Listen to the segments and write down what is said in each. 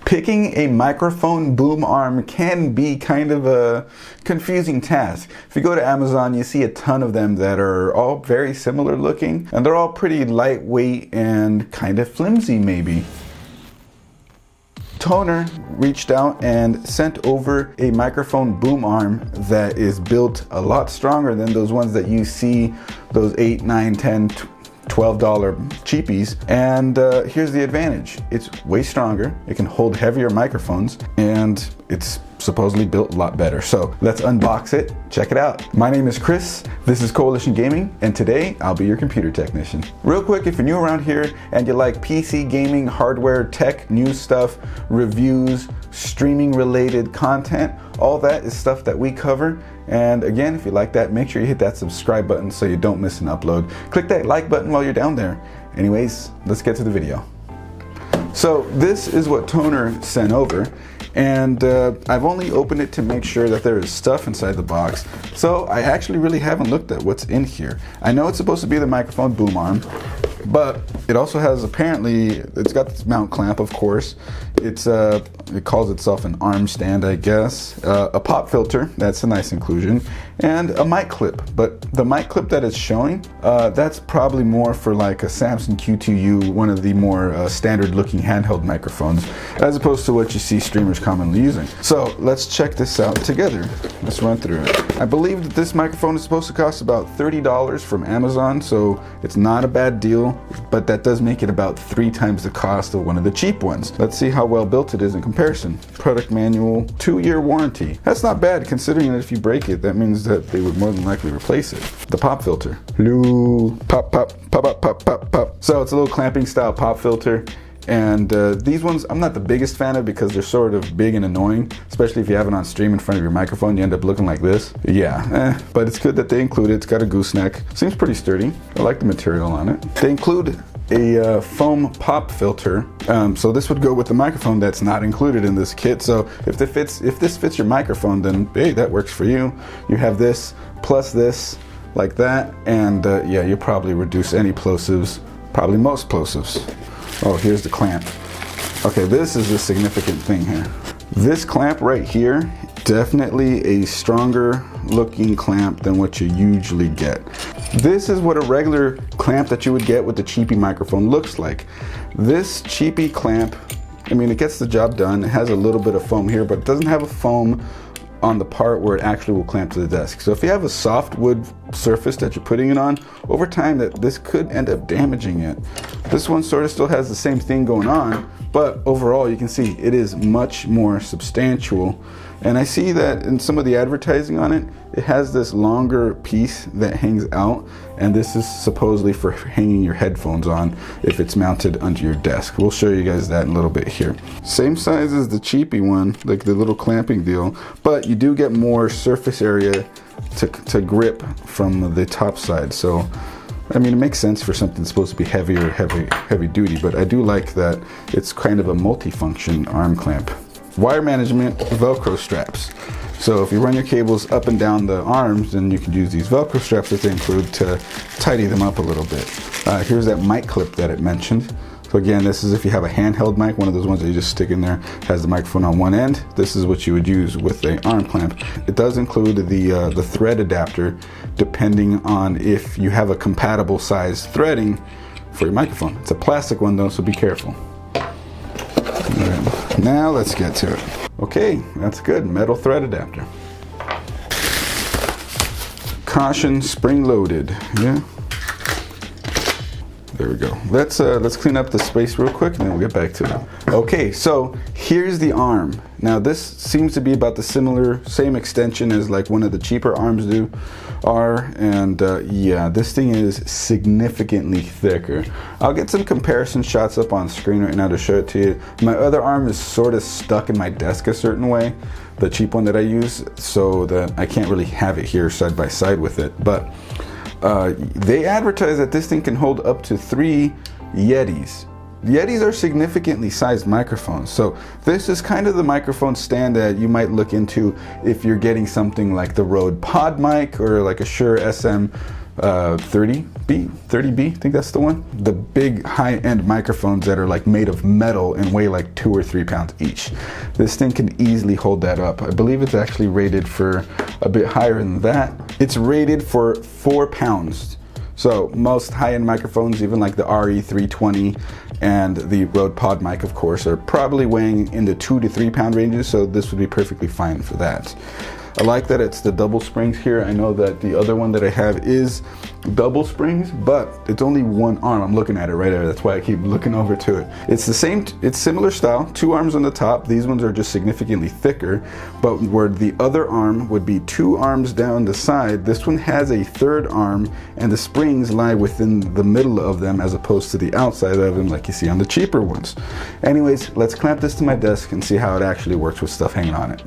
Picking a microphone boom arm can be kind of a confusing task. If you go to Amazon, you see a ton of them that are all very similar looking, and they're all pretty lightweight and kind of flimsy maybe. Tonor reached out and sent over a microphone boom arm that is built a lot stronger than those ones that you see, those $8, $9, $10, $12 cheapies. And here's the advantage. It's way stronger, it can hold heavier microphones, and it's supposedly built a lot better. So let's unbox it, check it out. My name is Chris, this is Coalition Gaming, and today I'll be your computer technician. Real quick, if you're new around here and you like PC gaming, hardware, tech, news stuff, reviews, streaming related content, all that is stuff that we cover. And again, if you like that, make sure you hit that subscribe button so you don't miss an upload. Click that like button while you're down there. Anyways, let's get to the video. So this is what Tonor sent over, and I've only opened it to make sure that there is stuff inside the box. So I actually really haven't looked at what's in here. I know it's supposed to be the microphone boom arm, but it also has, apparently, it's got this mount clamp, of course. It calls itself an arm stand, I guess. A pop filter, that's a nice inclusion, and a mic clip. But the mic clip that it's showing, that's probably more for like a Samsung Q2U, one of the more standard looking handheld microphones, as opposed to what you see streamers commonly using. So let's check this out together. Let's run through it. I believe that this microphone is supposed to cost about $30 from Amazon, so it's not a bad deal, but that does make it about 3 times the cost of one of the cheap ones. Let's see how well built it is in comparison. Product manual, 2-year warranty. That's not bad, considering that if you break it, that means that they would more than likely replace it. The pop filter. Hello. Pop, pop, pop, pop, pop, pop, pop. So it's a little clamping style pop filter. And these ones I'm not the biggest fan of because they're sort of big and annoying, especially if you have it on stream in front of your microphone, you end up looking like this. Yeah, but it's good that they include it. It's got a gooseneck. Seems pretty sturdy. I like the material on it. They include a foam pop filter. So this would go with the microphone that's not included in this kit. So if this fits your microphone, then hey, that works for you. You have this plus this like that, and yeah, you'll probably reduce any plosives, probably most plosives. Oh, here's the clamp. Okay, this is the significant thing here. This clamp right here, definitely a stronger looking clamp than what you usually get. This is what a regular clamp that you would get with the cheapy microphone looks like. This cheapy clamp, I mean, it gets the job done. It has a little bit of foam here, but it doesn't have a foam on the part where it actually will clamp to the desk. So if you have a soft wood surface that you're putting it on, over time this could end up damaging it. This one sort of still has the same thing going on, but overall you can see it is much more substantial. And I see that in some of the advertising on it, it has this longer piece that hangs out, and this is supposedly for hanging your headphones on if it's mounted under your desk. We'll show you guys that in a little bit here. Same size as the cheapy one, like the little clamping deal, but you do get more surface area to grip from the top side. So I mean, it makes sense for something that's supposed to be heavier, heavy duty, but I do like that it's kind of a multi-function arm clamp. Wire management, Velcro straps. So if you run your cables up and down the arms, then you can use these Velcro straps that they include to tidy them up a little bit. Here's that mic clip that it mentioned. So again, this is if you have a handheld mic, one of those ones that you just stick in there, has the microphone on one end. This is what you would use with the arm clamp. It does include the thread adapter, depending on if you have a compatible size threading for your microphone. It's a plastic one though, so be careful. All right, now let's get to it. Okay, that's good. Metal thread adapter. Caution, spring loaded. Yeah. There we go. Let's clean up the space real quick and then we'll get back to it. Okay, so here's the arm. Now this seems to be about the same extension as like one of the cheaper arms are, and yeah, this thing is significantly thicker. I'll get some comparison shots up on screen right now to show it to you. My other arm is sort of stuck in my desk a certain way, the cheap one that I use, so that I can't really have it here side by side with it, but they advertise that this thing can hold up to 3 Yetis. Yetis are significantly sized microphones, so this is kind of the microphone stand that you might look into if you're getting something like the Rode Pod mic or like a Shure SM 30B, I think that's the one. The big high-end microphones that are like made of metal and weigh like 2 or 3 pounds each. This thing can easily hold that up. I believe it's actually rated for a bit higher than that. It's rated for 4 pounds. So most high-end microphones, even like the RE320 and the Rode Pod mic, of course, are probably weighing in the 2 to 3 pound ranges, so this would be perfectly fine for that. I like that it's the double springs here. I know that the other one that I have is double springs, but it's only one arm. I'm looking at it right there. That's why I keep looking over to it. It's the same, it's similar style, 2 arms on the top. These ones are just significantly thicker, but where the other arm would be 2 arms down the side, this one has a 3rd arm and the springs lie within the middle of them as opposed to the outside of them like you see on the cheaper ones. Anyways, let's clamp this to my desk and see how it actually works with stuff hanging on it.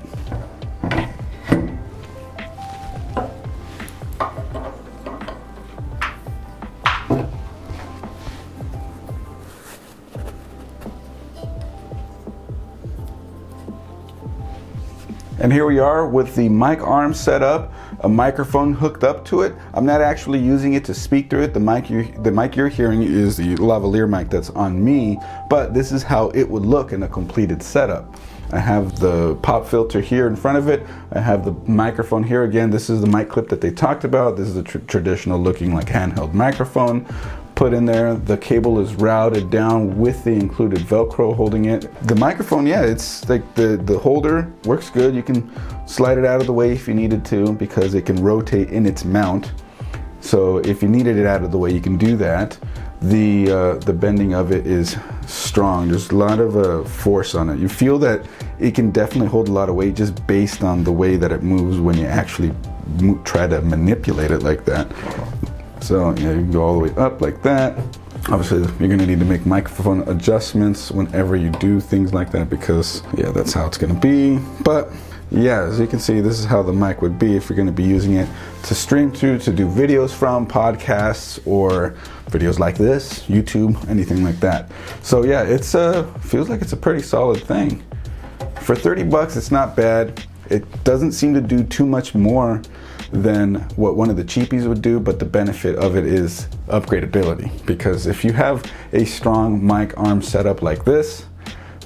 And here we are with the mic arm set up, a microphone hooked up to it. I'm not actually using it to speak through it. The mic you're hearing is the lavalier mic that's on me, but this is how it would look in a completed setup. I have the pop filter here in front of it. I have the microphone here. Again, this is the mic clip that they talked about. This is a traditional looking like handheld microphone. Put in there, the cable is routed down with the included Velcro holding it. The microphone, yeah, it's like the holder works good. You can slide it out of the way if you needed to because it can rotate in its mount. So if you needed it out of the way, you can do that. The bending of it is strong. There's a lot of force on it. You feel that it can definitely hold a lot of weight just based on the way that it moves when you actually try to manipulate it like that. So yeah, you can go all the way up like that. Obviously, you're gonna need to make microphone adjustments whenever you do things like that because yeah, that's how it's gonna be. But yeah, as you can see, this is how the mic would be if you're gonna be using it to stream to do videos from, podcasts, or videos like this, YouTube, anything like that. So yeah, it's feels like it's a pretty solid thing. For 30 bucks, it's not bad. It doesn't seem to do too much more than what one of the cheapies would do, but the benefit of it is upgradability, because if you have a strong mic arm setup like this,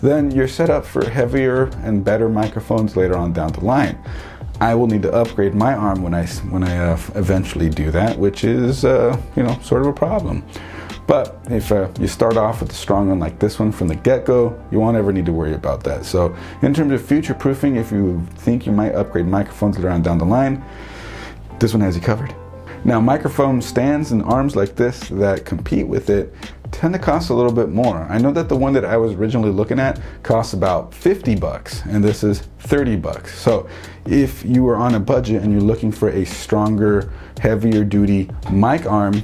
then you're set up for heavier and better microphones later on down the line. I will need to upgrade my arm when I eventually do that, which is you know, sort of a problem. But if you start off with a strong one like this one from the get-go, you won't ever need to worry about that. So in terms of future proofing, if you think you might upgrade microphones later on down the line, this one has you covered. Now, microphone stands and arms like this that compete with it tend to cost a little bit more. I know that the one that I was originally looking at costs about 50 bucks and this is 30 bucks. So if you are on a budget and you're looking for a stronger, heavier duty mic arm,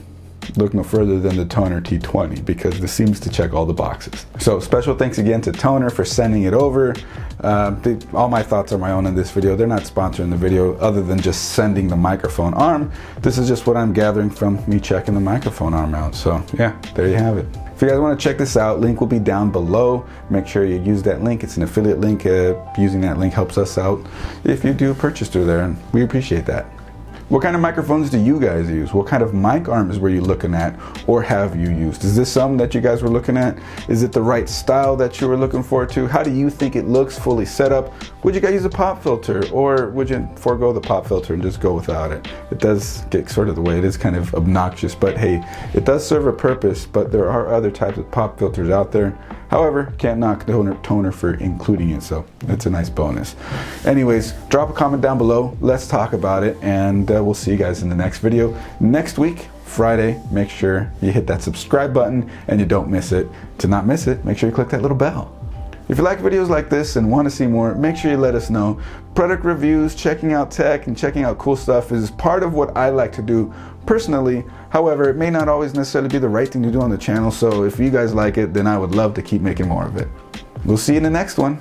look no further than the Tonor T20 because this seems to check all the boxes. So special thanks again to Tonor for sending it over. All my thoughts are my own in this video. They're not sponsoring the video other than just sending the microphone arm. This is just what I'm gathering from me checking the microphone arm out. So yeah, there you have it. If you guys want to check this out, link will be down below. Make sure you use that link. It's an affiliate link. Using that link helps us out if you do purchase through there, and we appreciate that. What kind of microphones do you guys use? What kind of mic arms were you looking at or have you used? Is this something that you guys were looking at? Is it the right style that you were looking forward to? How do you think it looks fully set up? Would you guys use a pop filter or would you forego the pop filter and just go without it? It does get sort of the way. It is kind of obnoxious, but hey, it does serve a purpose, but there are other types of pop filters out there. However, can't knock Tonor for including it, so it's a nice bonus. Anyways, drop a comment down below. Let's talk about it, and we'll see you guys in the next video. Next week, Friday, make sure you hit that subscribe button and you don't miss it. To not miss it, make sure you click that little bell. If you like videos like this and want to see more, make sure you let us know. Product reviews, checking out tech, and checking out cool stuff is part of what I like to do personally. However, it may not always necessarily be the right thing to do on the channel, so if you guys like it, then I would love to keep making more of it. We'll see you in the next one.